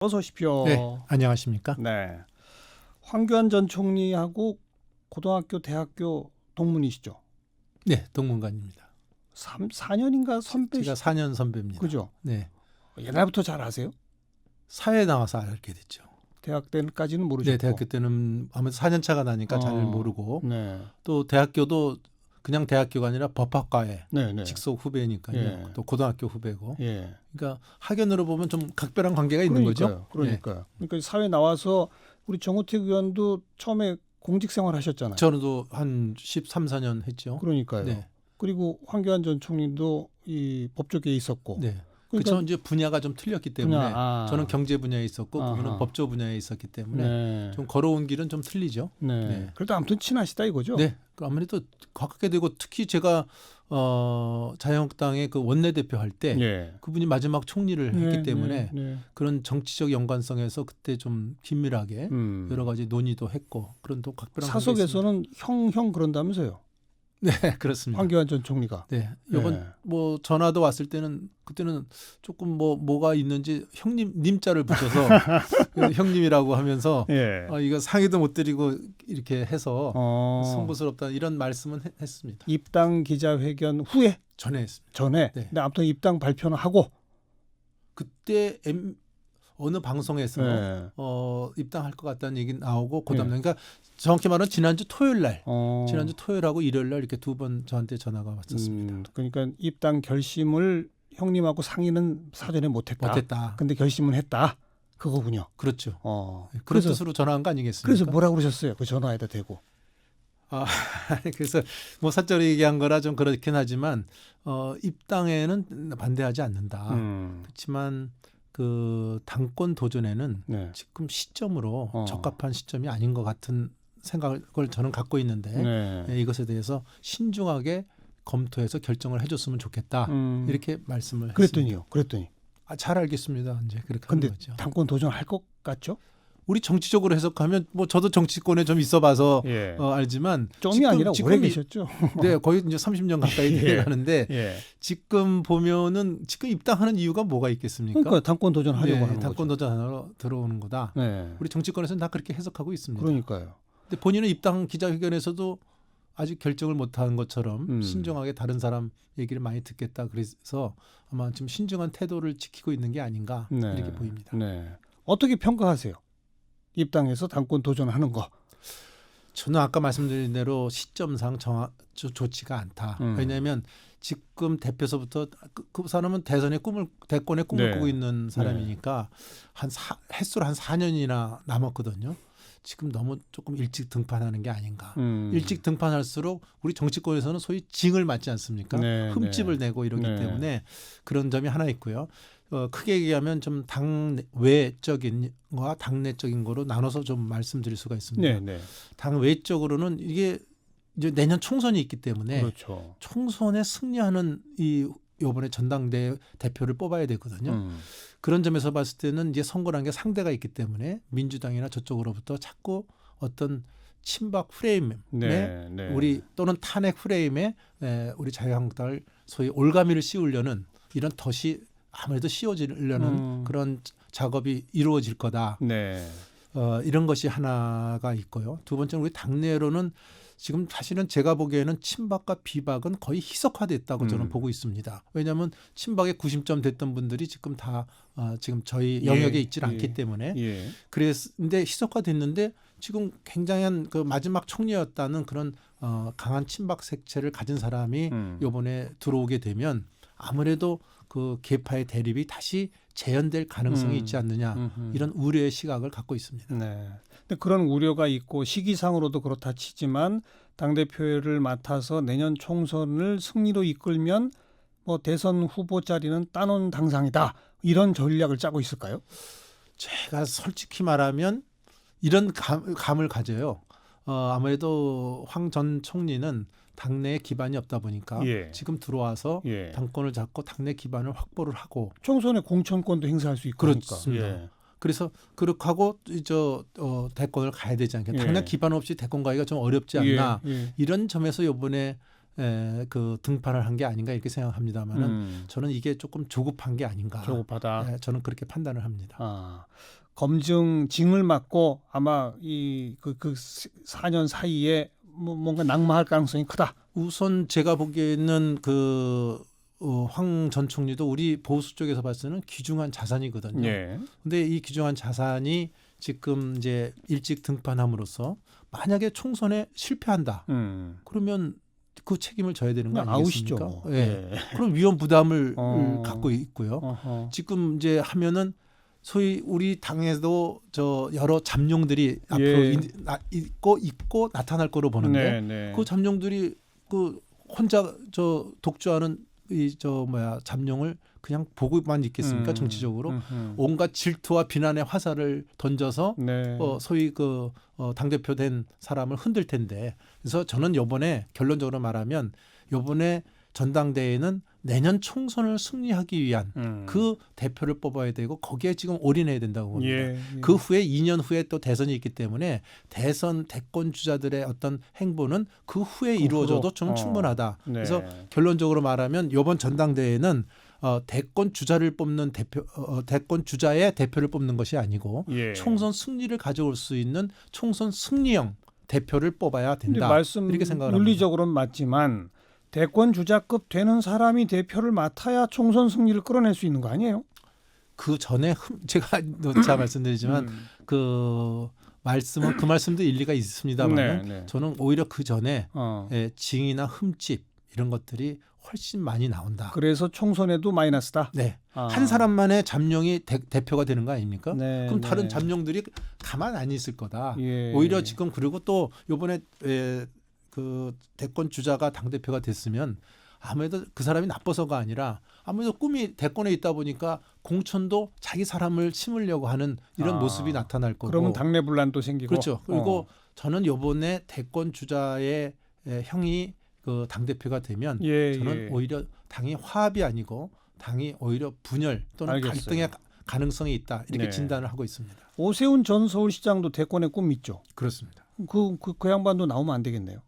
어서 오십시오. 네, 안녕하십니까? 네. 황교안 전 총리하고 고등학교, 대학교 동문이시죠? 네, 동문관입니다. 4년인가 선배. 제가 4년 선배입니다. 그죠? 네, 옛날부터 잘 아세요? 사회 나와서 알게 됐죠. 대학 때까지는 모르셨고. 네, 대학교 때는 아무래도 4년 차가 나니까 잘 모르고 네. 또 대학교도 그냥 대학교가 아니라 법학과에 네, 네. 직속 후배니까요. 예. 또 고등학교 후배고. 예. 그러니까 학연으로 보면 좀 각별한 관계가 있는 거죠. 그러니까요. 그러니까 사회 나와서 우리 정우택 의원도 처음에 공직 생활 하셨잖아요. 저도 한 13, 14년 했죠. 그러니까요. 네. 그리고 황교안 전 총리도 이 법조계에 있었고. 네. 그러니까 그쵸, 이제 분야가 좀 틀렸기 때문에 저는 경제 분야에 있었고 아하. 그분은 법조 분야에 있었기 때문에 네. 좀 걸어온 길은 좀 틀리죠. 네. 네. 그래도 아무튼 친하시다 이거죠? 네, 아무래도 가깝게 되고 특히 제가 자유한국당의 그 원내대표 할 때 예. 그분이 마지막 총리를 했기 때문에 네. 그런 정치적 연관성에서 그때 좀 긴밀하게 여러 가지 논의도 했고 그런 또 각별한 관계가 있습니다. 사석에서는 형 그런다면서요? 네, 그렇습니다. 황교안 전 총리가. 네, 이번 뭐 전화도 왔을 때는 그때는 조금 뭐가 있는지 형님 님자를 붙여서 형님이라고 하면서 예. 이거 상의도 못 드리고 이렇게 해서 송구스럽다 이런 말씀은 했습니다. 입당 기자회견 후에 전에 했습니다. 전에. 네. 근데 아무튼 입당 발표는 하고. 그때 어느 방송에서 네. 입당할 것 같다는 얘기 나오고 그다음 날 그러니까 정확히 말하면 지난주 토요일 날 지난주 토요일하고 일요일 날 이렇게 두 번 저한테 전화가 왔었습니다. 그러니까 입당 결심을 형님하고 상의는 사전에 못했다. 근데 결심은 했다. 그거군요. 그렇죠. 그런 그래서 뜻으로 전화한 거 아니겠습니까? 그래서 뭐라고 그러셨어요? 그 전화에다 대고. 그래서 뭐 사적으로 얘기한 거라 좀 그렇긴 하지만 입당에는 반대하지 않는다. 그렇지만 그 당권 도전에는 네. 지금 시점으로 적합한 시점이 아닌 것 같은 생각을 저는 갖고 있는데 이것에 대해서 신중하게 검토해서 결정을 해줬으면 좋겠다. 이렇게 말씀을 그랬더니요. 그랬더니. 잘 알겠습니다. 이제 그렇게 근데 하는 거죠. 당권 도전할 것 같죠? 우리 정치적으로 해석하면 뭐 저도 정치권에 좀 있어봐서 알지만 좀이 아니라 오래 계셨죠. 네, 거의 이제 30년 가까이 돼가는데 지금 보면은 지금 입당하는 이유가 뭐가 있겠습니까? 그러니까 당권 도전하려고 하는 거죠. 당권 도전하러 들어오는 거다. 네. 우리 정치권에서는 다 그렇게 해석하고 있습니다. 그러니까요. 근데 본인은 입당 기자회견에서도 아직 결정을 못한 것처럼 신중하게 다른 사람 얘기를 많이 듣겠다. 그래서 아마 지금 신중한 태도를 지키고 있는 게 아닌가 이렇게 보입니다. 네. 어떻게 평가하세요? 입당해서 당권 도전하는 거. 저는 아까 말씀드린 대로 시점상 좋지가 않다. 왜냐하면 지금 대표서부터 그 사람은 대권의 꿈을 꾸고 있는 사람이니까 횟수로 한 4년이나 남았거든요. 지금 너무 조금 일찍 등판하는 게 아닌가. 일찍 등판할수록 우리 정치권에서는 소위 징을 맞지 않습니까? 흠집을 내고 이러기 때문에 그런 점이 하나 있고요. 크게 얘기하면 좀 당외적인 거와 당내적인 거로 나눠서 좀 말씀드릴 수가 있습니다. 당외적으로는 이게 이제 내년 총선이 있기 때문에 그렇죠. 총선에 승리하는 이번에 전당대 대표를 뽑아야 되거든요. 그런 점에서 봤을 때는 이제 선거라는 게 상대가 있기 때문에 민주당이나 저쪽으로부터 자꾸 어떤 친박 프레임에 우리 또는 탄핵 프레임에 우리 자유한국당을 소위 올가미를 씌우려는 이런 덫이 아무래도 씌워지려는 그런 작업이 이루어질 거다. 이런 것이 하나가 있고요. 두 번째는 우리 당내로는 지금 사실은 제가 보기에는 친박과 비박은 거의 희석화됐다고 저는 보고 있습니다. 왜냐하면 친박의 구심점 됐던 분들이 지금 다 지금 저희 영역에 있지 않기 때문에 그랬는데 희석화됐는데 지금 굉장한 그 마지막 총리였다는 그런 강한 친박 색채를 가진 사람이 이번에 들어오게 되면 아무래도 그 계파의 대립이 다시 재현될 가능성이 있지 않느냐 이런 우려의 시각을 갖고 있습니다. 네. 근데 그런 우려가 있고 시기상으로도 그렇다 치지만 당대표를 맡아서 내년 총선을 승리로 이끌면 뭐 대선 후보 자리는 따놓은 당상이다. 이런 전략을 짜고 있을까요? 제가 솔직히 말하면 이런 감을 가져요. 아무래도 황 전 총리는 당내에 기반이 없다 보니까 지금 들어와서 당권을 잡고 당내 기반을 확보를 하고 총선에 공천권도 행사할 수 있고 그렇습니다. 그래서 그렇게 하고 대권을 가야 되지 않겠나. 당내 기반 없이 대권 가기가 좀 어렵지 않나. 이런 점에서 이번에 그 등판을 한 게 아닌가 이렇게 생각합니다만은 저는 이게 조금 조급한 게 아닌가. 조급하다. 저는 그렇게 판단을 합니다. 검증을 맡고 아마 그 4년 사이에 뭔가 낙마할 가능성이 크다. 우선 제가 보기에는 황 전 총리도 우리 보수 쪽에서 봤을 때는 귀중한 자산이거든요. 예. 근데 이 귀중한 자산이 지금 이제 일찍 등판함으로써 만약에 총선에 실패한다. 그러면 그 책임을 져야 되는 거 아니겠습니까? 아웃이죠. 예. 그럼 위험 부담을 갖고 있고요. 어허. 지금 이제 하면은 소위 우리 당에도 여러 잠룡들이 앞으로 있고 나타날 거로 보는데 네. 그 잠룡들이 혼자 독주하는 잠룡을 그냥 보고만 있겠습니까? 정치적으로 온갖 질투와 비난의 화살을 던져서 네. 소위 당대표 된 사람을 흔들 텐데, 그래서 저는 이번에 결론적으로 말하면 이번에 전당대회는 내년 총선을 승리하기 위한 그 대표를 뽑아야 되고 거기에 지금 올인해야 된다고 봅니다. 예. 그 후에 2년 후에 또 대선이 있기 때문에 대권 주자들의 어떤 행보는 그 후에 이루어져도 저는 충분하다. 네. 그래서 결론적으로 말하면 이번 전당대회는 대권 주자를 뽑는 대권 주자의 대표를 뽑는 것이 아니고 예. 총선 승리를 가져올 수 있는 총선 승리형 대표를 뽑아야 된다. 말씀 이렇게 생각을 논리적으로는 맞지만 대권 주자급 되는 사람이 대표를 맡아야 총선 승리를 끌어낼 수 있는 거 아니에요? 그 전에 제가 자 말씀드리지만 그 말씀도 일리가 있습니다만 네. 저는 오히려 그 전에 징이나 흠집 이런 것들이 훨씬 많이 나온다. 그래서 총선에도 마이너스다. 네. 한 사람만의 잠룡이 대표가 되는 거 아닙니까? 네, 그럼 다른 네. 잠룡들이 가만 안 있을 거다. 예. 오히려 지금 그리고 또 이번에 그 대권 주자가 당 대표가 됐으면 아무래도 그 사람이 나빠서가 아니라 아무래도 꿈이 대권에 있다 보니까 공천도 자기 사람을 심으려고 하는 이런 모습이 나타날 거고. 그러면 당내 분란도 생기고. 그렇죠. 그리고 저는 이번에 대권 주자의 형이 그 당 대표가 되면 저는 오히려 당이 화합이 아니고 당이 오히려 분열 또는 알겠어요. 갈등의 가능성이 있다 이렇게 네. 진단을 하고 있습니다. 오세훈 전 서울시장도 대권의 꿈 있죠. 그렇습니다. 그 양반도 나오면 안 되겠네요.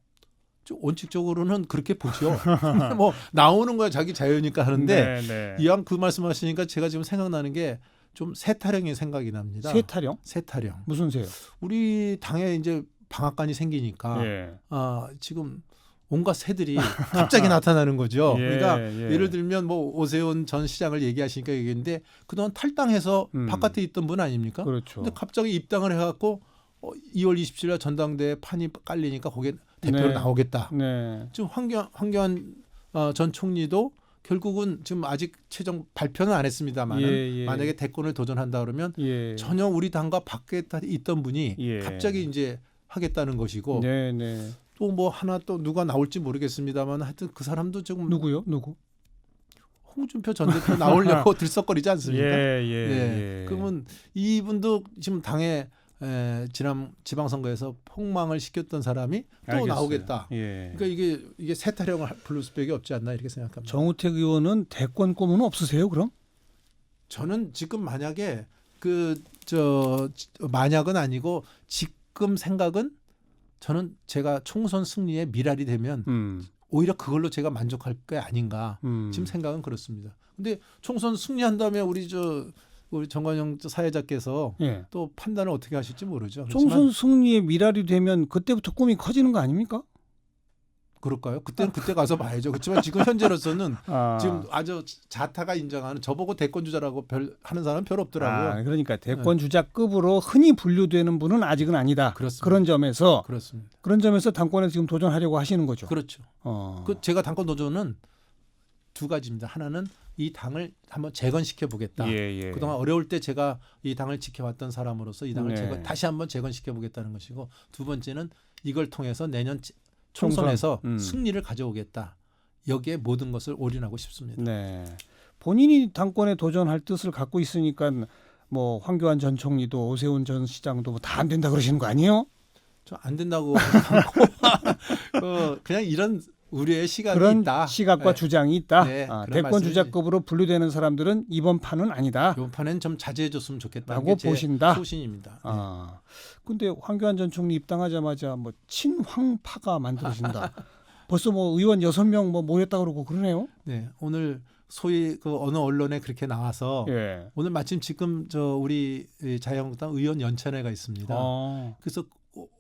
원칙적으로는 그렇게 보죠. 뭐 나오는 거야 자기 자유니까 하는데 네. 이왕 그 말씀하시니까 제가 지금 생각나는 게 좀 세타령이 생각이 납니다. 세타령? 세타령. 무슨 새요? 우리 당에 이제 방앗간이 생기니까 지금 온갖 새들이 갑자기 나타나는 거죠. 그러니까 예를 들면 뭐 오세훈 전 시장을 얘기하시니까 얘기했는데 그동안 탈당해서 바깥에 있던 분 아닙니까? 그렇죠. 근데 갑자기 입당을 해갖고 2월 27일 전당대회 판이 깔리니까 거기에 대표로 나오겠다. 네. 지금 황교안 전 총리도 결국은 지금 아직 최종 발표는 안 했습니다만 만약에 대권을 도전한다 그러면 전혀 우리 당과 밖에 있던 분이 갑자기 이제 하겠다는 것이고 또 뭐 하나 또 누가 나올지 모르겠습니다만 하여튼 그 사람도 지금 누구요? 누구? 홍준표 전 대표 나오려고 들썩거리지 않습니까? 예. 그러면 이분도 지금 당에 지난 지방선거에서 폭망을 시켰던 사람이 또 알겠어요. 나오겠다. 그러니까 이게 세타령을 부를 수밖에 없지 않나 이렇게 생각합니다. 정우택 의원은 대권 꿈은 없으세요? 그럼? 저는 지금 만약에 만약은 아니고 지금 생각은 저는 제가 총선 승리에 미랄이 되면 오히려 그걸로 제가 만족할 게 아닌가 지금 생각은 그렇습니다. 근데 총선 승리한 다음에 우리 정관영 사회자께서 또 판단을 어떻게 하실지 모르죠. 총선 승리에 미랄이 되면 그때부터 꿈이 커지는 거 아닙니까? 그럴까요? 그때는 그때 가서 봐야죠. 그렇지만 지금 현재로서는 지금 아주 자타가 인정하는 저보고 대권 주자라고 하는 사람은 별 없더라고요. 그러니까 대권 주자급으로 흔히 분류되는 분은 아직은 아니다. 그렇습니다. 그런 점에서 당권에 지금 도전하려고 하시는 거죠. 그렇죠. 제가 당권 도전은 두 가지입니다. 하나는 이 당을 한번 재건시켜 보겠다. 그동안 어려울 때 제가 이 당을 지켜왔던 사람으로서 이 당을 다시 한번 재건시켜 보겠다는 것이고, 두 번째는 이걸 통해서 내년 총선에서 승리를 가져오겠다. 여기에 모든 것을 올인하고 싶습니다. 본인이 당권에 도전할 뜻을 갖고 있으니까 뭐 황교안 전 총리도 오세훈 전 시장도 다 안 된다 그러시는 거 아니에요? 저 안 된다고 하고 그냥 이런 우리의 시각이 그런 있다. 시각과 주장이 있다. 대권 말씀이지. 주자급으로 분류되는 사람들은 이번 판은 아니다. 이번 판은 좀 자제해줬으면 좋겠다는 라고 게 제 보신다. 소신입니다. 근데 황교안 전 총리 입당하자마자 뭐 친황파가 만들어진다. 벌써 뭐 의원 6명 뭐 모였다 그러고 그러네요. 네, 오늘 소위 그 어느 언론에 그렇게 나와서 예. 오늘 마침 지금 저 우리 자유한국당 의원 연찬회가 있습니다. 그래서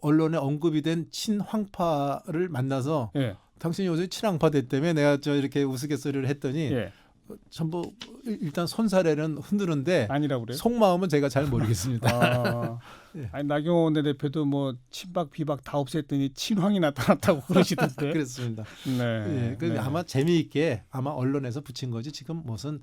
언론에 언급이 된 친황파를 만나서 예. 당신이 요새 친황파 됐다며 내가 저 이렇게 우스갯소리를 했더니 예. 전부 일단 손사래는 흔드는데 아니라고 그래요? 속마음은 제가 잘 모르겠습니다. 예. 아니, 나경원 원내대표도 뭐 친박 비박 다 없앴더니 친황이 나타났다고 그러시던데. 그렇습니다. 네. 예, 그 네. 아마 재미있게 아마 언론에서 붙인 거지 지금 무슨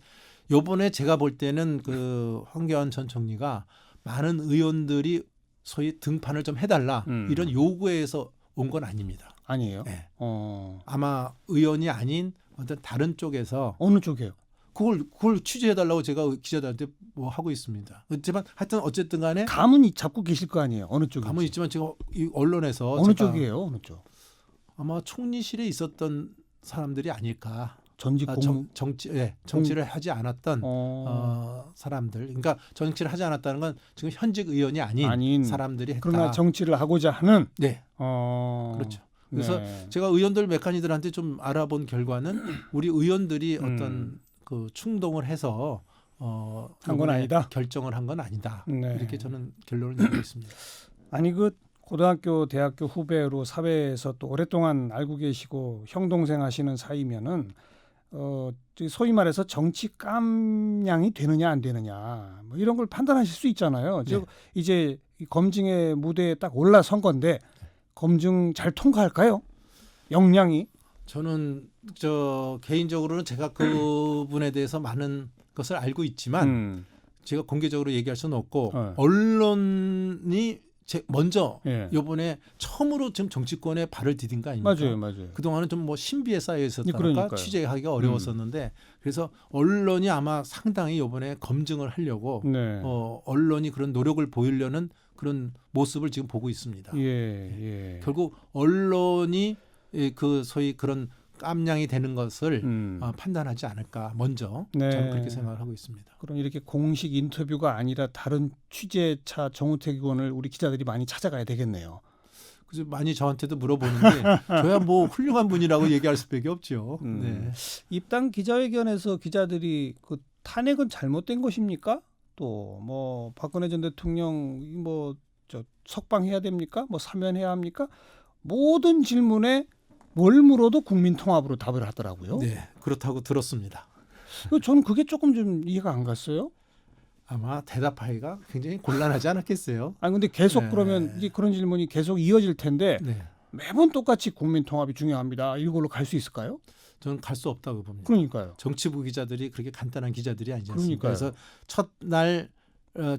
요번에 제가 볼 때는 그 황교안 전 총리가 많은 의원들이 소위 등판을 좀 해달라 이런 요구에서 온 건 아닙니다. 아니에요. 네. 아마 아마 의원이 아닌 어떤 다른 쪽에서 어느 쪽이에요? 그걸 취재해달라고 제가 기자들한테 뭐 하고 있습니다. 그렇지만 하여튼 어쨌든 간에 감은 잡고 계실 거 아니에요. 어느 쪽인지. 감은 있지만 지금 이 언론에서 어느 제가 쪽이에요? 어느 쪽? 아마 총리실에 있었던 사람들이 아닐까. 전직 공 정치를 하지 않았던 사람들. 그러니까 정치를 하지 않았다는 건 지금 현직 의원이 아닌 사람들이 했다. 그러나 정치를 하고자 하는. 네. 그렇죠. 그래서 제가 의원들 메카니들한테 좀 알아본 결과는 우리 의원들이 어떤 그 충동을 해서 한 건 아니다. 결정을 한 건 아니다. 네. 이렇게 저는 결론을 내리고 있습니다. 아니 그 고등학교, 대학교 후배로 사회에서 또 오랫동안 알고 계시고 형 동생 하시는 사이면은 소위 말해서 정치 깜냥이 되느냐 안 되느냐 뭐 이런 걸 판단하실 수 있잖아요. 즉 이제 이 검증의 무대에 딱 올라선 건데 검증 잘 통과할까요? 역량이? 저는 저 개인적으로는 제가 그분에 대해서 많은 것을 알고 있지만 제가 공개적으로 얘기할 수는 없고 언론이 먼저 이번에 처음으로 지금 정치권에 발을 디딘 거 아닙니까? 맞아요. 그동안은 좀 뭐 신비에 쌓여 있었다니까 취재하기가 어려웠었는데 그래서 언론이 아마 상당히 이번에 검증을 하려고 언론이 그런 노력을 보이려는 그런 모습을 지금 보고 있습니다. 결국 언론이 그 소위 그런 깜냥이 되는 것을 판단하지 않을까 먼저 저는 그렇게 생각을 하고 있습니다. 그럼 이렇게 공식 인터뷰가 아니라 다른 취재차 정우택 의원을 우리 기자들이 많이 찾아가야 되겠네요. 그래서 많이 저한테도 물어보는데 저야 뭐 훌륭한 분이라고 얘기할 수밖에 없죠. 네. 입당 기자회견에서 기자들이 그 탄핵은 잘못된 것입니까? 또 뭐 박근혜 전 대통령 뭐 저 석방해야 됩니까? 뭐 사면해야 합니까? 모든 질문에 뭘 물어도 국민통합으로 답을 하더라고요. 네, 그렇다고 들었습니다. 저는 그게 조금 좀 이해가 안 갔어요. 아마 대답하기가 굉장히 곤란하지 않았겠어요. 아니 근데 계속 그러면 이제 그런 질문이 계속 이어질 텐데 매번 똑같이 국민통합이 중요합니다. 이걸로 갈 수 있을까요? 저는 갈 수 없다고 봅니다. 그러니까요. 정치부 기자들이 그렇게 간단한 기자들이 아니지 않습니까? 그러니까요. 그래서 첫날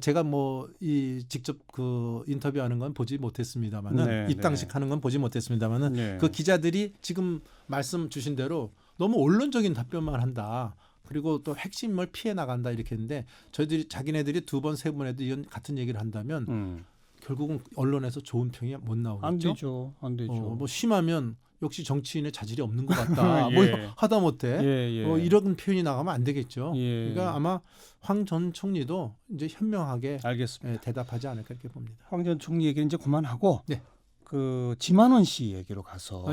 제가 뭐 이 직접 그 인터뷰하는 건 보지 못했습니다만은 입당식 하는 건 보지 못했습니다만은 그 기자들이 지금 말씀 주신 대로 너무 언론적인 답변만 한다. 그리고 또 핵심을 피해 나간다 이렇게 했는데 저희들이 자기네들이 2번, 3번 해도 이런 같은 얘기를 한다면 결국은 언론에서 좋은 평이 못 나오겠죠. 안 되죠. 뭐 심하면 역시 정치인의 자질이 없는 것 같다. 뭐 하다못해 이런 표현이 나가면 안 되겠죠. 그러니까 아마 황 전 총리도 이제 현명하게 대답하지 않을까 이렇게 봅니다. 황 전 총리 얘기는 이제 그만하고 그 지만원 씨 얘기로 가서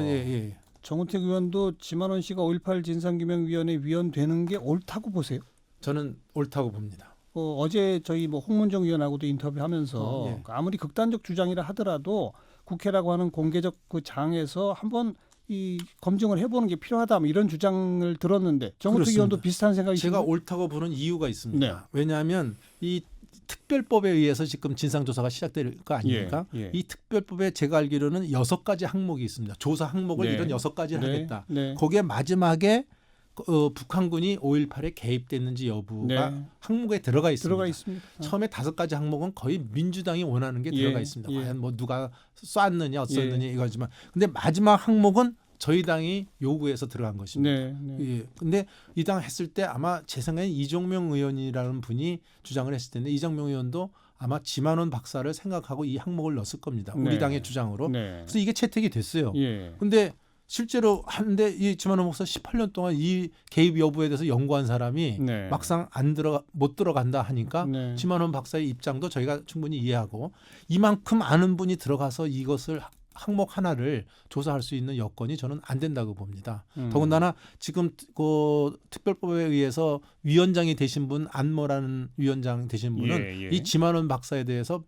정우택 의원도 지만원 씨가 5.18 진상규명위원회 위원 되는 게 옳다고 보세요? 저는 옳다고 봅니다. 어제 저희 뭐 홍문정 의원하고도 인터뷰하면서 아무리 극단적 주장이라 하더라도 국회라고 하는 공개적 그 장에서 한번 이 검증을 해보는 게 필요하다 뭐 이런 주장을 들었는데 정우택 의원도 비슷한 생각이 제가 옳다고 보는 이유가 있습니다. 왜냐하면 이 특별법에 의해서 지금 진상조사가 시작될 거 아닙니까? 이 특별법에 제가 알기로는 6가지 항목이 있습니다. 조사 항목을 이런 6가지를 하겠다. 거기에 마지막에 북한군이 5.18에 개입됐는지 여부가 항목에 들어가 있습니다. 처음에 5가지 항목은 거의 민주당이 원하는 게 들어가 있습니다. 과연 뭐 누가 쐈느냐 어쩌느냐 이거지만 근데 마지막 항목은 저희 당이 요구해서 들어간 것입니다. 근데 이 당 했을 때 아마 제 생각엔 이정명 의원이라는 분이 주장을 했을 텐데 이정명 의원도 아마 지만원 박사를 생각하고 이 항목을 넣었을 겁니다. 우리 당의 주장으로. 그래서 이게 채택이 됐어요. 근데 실제로 하는데 이 지만원 목사 18년 동안 이 개입 여부에 대해서 연구한 사람이 막상 못 들어간다 하니까 지만원 박사의 입장도 저희가 충분히 이해하고 이만큼 아는 분이 들어가서 이것을 항목 하나를 조사할 수 있는 여건이 저는 안 된다고 봅니다. 음. 더군다나 지금 그 특별법에 의해서 위원장이 되신 분 안모라는 위원장 되신 분은 예, 예. 이 지만원 박사에 대해서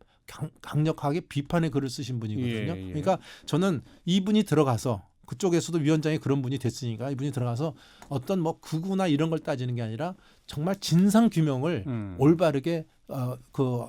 강력하게 비판의 글을 쓰신 분이거든요. 예, 예. 그러니까 저는 이분이 들어가서 그쪽에서도 위원장이 그런 분이 됐으니까 이분이 들어가서 어떤 뭐 극우나 이런 걸 따지는 게 아니라 정말 진상 규명을 올바르게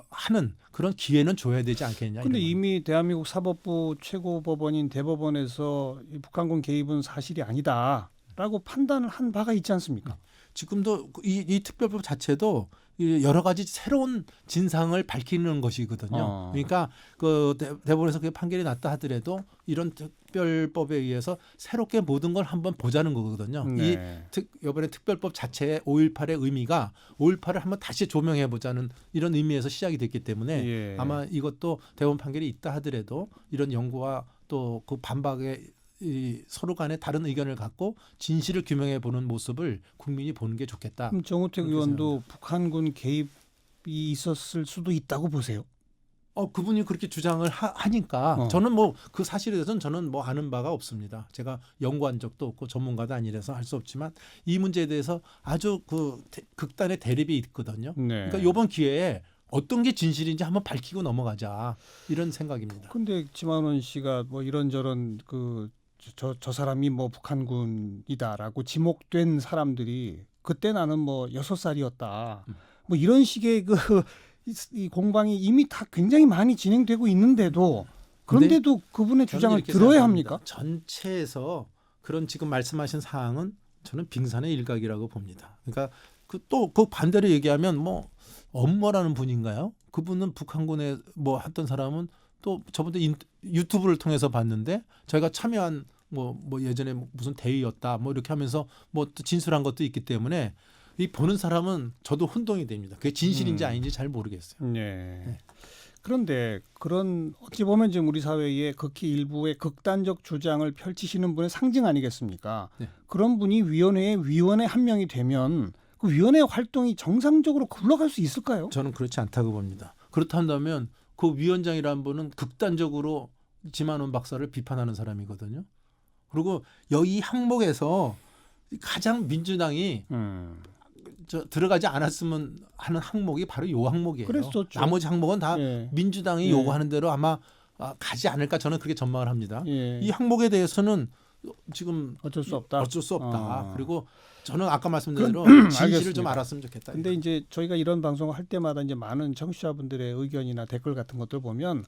하는 그런 기회는 줘야 되지 않겠냐. 근데 이런 이미 대한민국 사법부 최고법원인 대법원에서 이 북한군 개입은 사실이 아니다라고 판단을 한 바가 있지 않습니까? 지금도 이 특별법 자체도 이 여러 가지 새로운 진상을 밝히는 것이거든요. 그러니까 그 대법원에서 그 판결이 났다 하더라도 이런 특별법에 의해서 새롭게 모든 걸 한번 보자는 거거든요. 네. 이번에 특별법 자체의 5.18의 의미가 5.18을 한번 다시 조명해 보자는 이런 의미에서 시작이 됐기 때문에 예. 아마 이것도 대법원 판결이 있다 하더라도 이런 연구와 또 그 반박의 이 서로 간에 다른 의견을 갖고 진실을 규명해 보는 모습을 국민이 보는 게 좋겠다. 그럼 정우택 그렇게 의원도 북한군 개입이 있었을 수도 있다고 보세요. 그분이 그렇게 주장을 하니까 저는 뭐 그 사실에 대해서는 저는 뭐 아는 바가 없습니다. 제가 연구한 적도 없고 전문가도 아니라서 할 수 없지만 이 문제에 대해서 아주 그 극단의 대립이 있거든요. 네. 그러니까 이번 기회에 어떤 게 진실인지 한번 밝히고 넘어가자 이런 생각입니다. 근데 지만원 씨가 뭐 이런저런 저 사람이 뭐 북한군이다라고 지목된 사람들이 그때 나는 뭐 6살이었다. 뭐 이런 식의 이 공방이 이미 다 굉장히 많이 진행되고 있는데도 그런데도 그분의 주장을 이렇게 들어야 생각합니다. 합니까? 전체에서 그런 지금 말씀하신 사항은 저는 빙산의 일각이라고 봅니다. 그러니까 또 그 반대로 얘기하면 뭐 엄머라는 분인가요? 그분은 북한군에 뭐 했던 사람은 또 저번에 유튜브를 통해서 봤는데 저희가 참여한 뭐 예전에 무슨 대의였다 뭐 이렇게 하면서 뭐 또 진술한 것도 있기 때문에 이 보는 사람은 저도 혼동이 됩니다. 그게 진실인지 아닌지 잘 모르겠어요. 네. 그런데 그런 어찌 보면 지금 우리 사회에 극히 일부의 극단적 주장을 펼치시는 분의 상징 아니겠습니까? 네. 그런 분이 위원회 한 명이 되면 그 위원회 활동이 정상적으로 굴러갈 수 있을까요? 저는 그렇지 않다고 봅니다. 그렇다면 그 위원장이라는 분은 극단적으로 지만원 박사를 비판하는 사람이거든요. 그리고 이 항목에서 가장 민주당이 들어가지 않았으면 하는 항목이 바로 이 항목이에요. 그랬었죠. 나머지 항목은 다 예. 민주당이 예. 요구하는 대로 아마 가지 않을까 저는 그렇게 전망을 합니다. 예. 이 항목에 대해서는 지금 어쩔 수 없다. 어쩔 수 없다. 그리고 저는 아까 말씀드린 대로 진실을 알겠습니다. 좀 알았으면 좋겠다. 근데 이제 저희가 이런 방송을 할 때마다 이제 많은 청취자분들의 의견이나 댓글 같은 것들 보면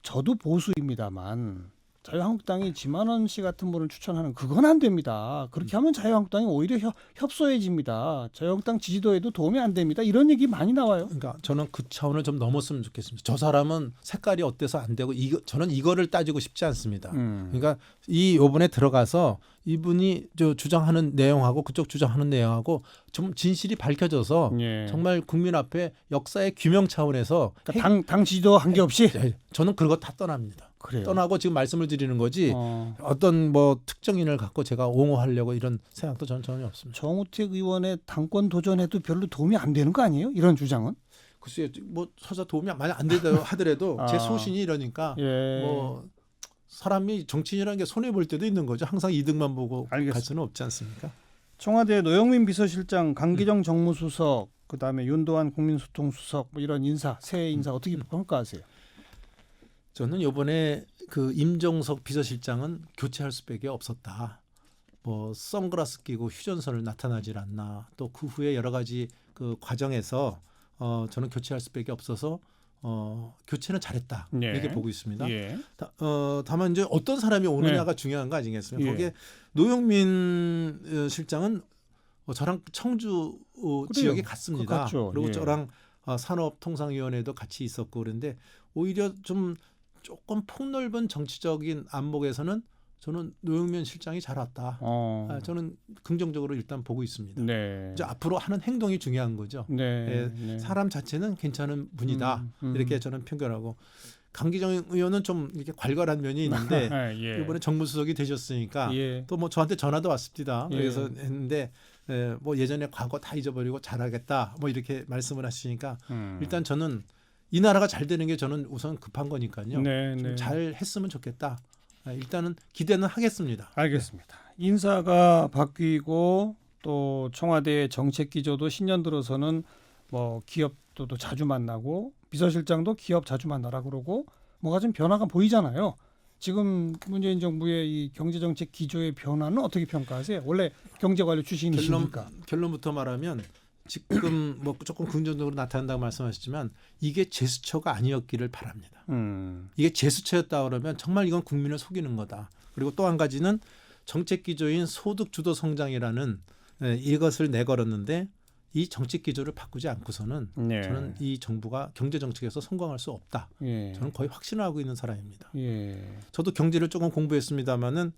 저도 보수입니다만 자유한국당이 지만원 씨 같은 분을 추천하는 그건 안 됩니다. 그렇게 하면 자유한국당이 오히려 협소해집니다. 자유한국당 지지도에도 도움이 안 됩니다. 이런 얘기 많이 나와요. 그러니까 저는 그 차원을 좀 넘었으면 좋겠습니다. 저 사람은 색깔이 어때서 안 되고 저는 이거를 따지고 싶지 않습니다. 그러니까 이번에 들어가서 이분이 주장하는 내용하고 그쪽 주장하는 내용하고 좀 진실이 밝혀져서 예. 정말 국민 앞에 역사의 규명 차원에서 그러니까 당 지지도 한계없이 저는 그거 다 떠납니다. 그래요. 떠나고 지금 말씀을 드리는 거지 어떤 뭐 특정인을 갖고 제가 옹호하려고 이런 생각도 저는 전혀 없습니다. 정우택 의원의 당권 도전에도 별로 도움이 안 되는 거 아니에요? 이런 주장은? 글쎄요, 뭐 서사 도움이 많이 안 되다 하더라도 제 소신이 이러니까 예. 뭐 사람이 정치인이라는 게 손해 볼 때도 있는 거죠. 항상 이득만 보고 알겠습니다. 갈 수는 없지 않습니까? 청와대 노영민 비서실장, 강기정 정무수석, 그다음에 윤도한 국민소통수석 뭐 이런 새 인사 어떻게 평가하세요? 저는 이번에 그 임종석 비서실장은 교체할 수밖에 없었다. 뭐 선글라스 끼고 휴전선을 나타나질 않나. 또 그 후에 여러 가지 그 과정에서 저는 교체할 수밖에 없어서 교체는 잘했다. 예. 이렇게 보고 있습니다. 예. 다만 이제 어떤 사람이 오느냐가 중요한 거 아니겠습니까? 예. 거기에 노영민 실장은 저랑 청주 지역에 갔습니다. 갔죠. 그리고 예. 저랑 산업통상위원회도 같이 있었고 그런데 오히려 좀 조금 폭넓은 정치적인 안목에서는 저는 노영민 실장이 잘 왔다. 저는 긍정적으로 일단 보고 있습니다. 네. 이제 앞으로 하는 행동이 중요한 거죠. 네. 네. 사람 자체는 괜찮은 분이다. 이렇게 저는 편견하고 강기정 의원은 좀 이렇게 괄괄한 면이 있는데 예. 이번에 정무수석이 되셨으니까 예. 또 뭐 저한테 전화도 왔습니다. 예. 그래서 했는데 뭐 예전에 과거 다 잊어버리고 잘하겠다. 뭐 이렇게 말씀을 하시니까 일단 저는 이 나라가 잘 되는 게 저는 우선 급한 거니까요. 네, 좀 네. 잘 했으면 좋겠다. 일단은 기대는 하겠습니다. 알겠습니다. 인사가 바뀌고 또 청와대 정책 기조도 신년 들어서는 뭐 기업도 자주 만나고 비서실장도 기업 자주 만나라 그러고 뭐가 좀 변화가 보이잖아요. 지금 문재인 정부의 이 경제정책 기조의 변화는 어떻게 평가하세요? 원래 경제관료 출신이시니까. 결론부터 말하면 지금 뭐 조금 긍정적으로 나타난다고 말씀하셨지만 이게 제스처가 아니었기를 바랍니다. 이게 제스처였다 그러면 정말 이건 국민을 속이는 거다. 그리고 또 한 가지는 정책 기조인 소득 주도 성장이라는 이것을 내걸었는데 이 정책 기조를 바꾸지 않고서는 네. 저는 이 정부가 경제 정책에서 성공할 수 없다. 예. 저는 거의 확신을 하고 있는 사람입니다. 예. 저도 경제를 조금 공부했습니다마는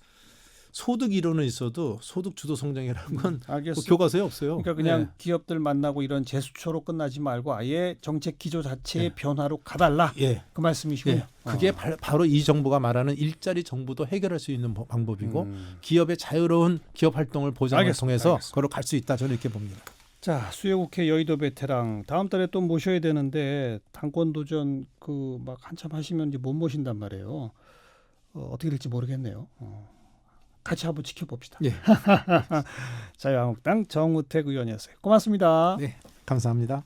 소득 이론은 있어도 소득 주도 성장이라는 건 알겠습니다. 교과서에 없어요. 그러니까 그냥 네. 기업들 만나고 이런 제스처로 끝나지 말고 아예 정책 기조 자체의 변화로 가달라. 예. 그 말씀이시군요. 예. 그게 바로 이 정부가 말하는 일자리 정부도 해결할 수 있는 방법이고 기업의 자유로운 기업 활동을 보장을 통해서 그걸 갈 수 있다. 저는 이렇게 봅니다. 자, 수요국회 여의도 베테랑 다음 달에 또 모셔야 되는데 당권 도전 그 막 한참 하시면 이제 못 모신단 말이에요. 어떻게 될지 모르겠네요. 같이 한번 지켜봅시다. 예. 자유한국당 정우택 의원이었어요. 고맙습니다. 네, 감사합니다.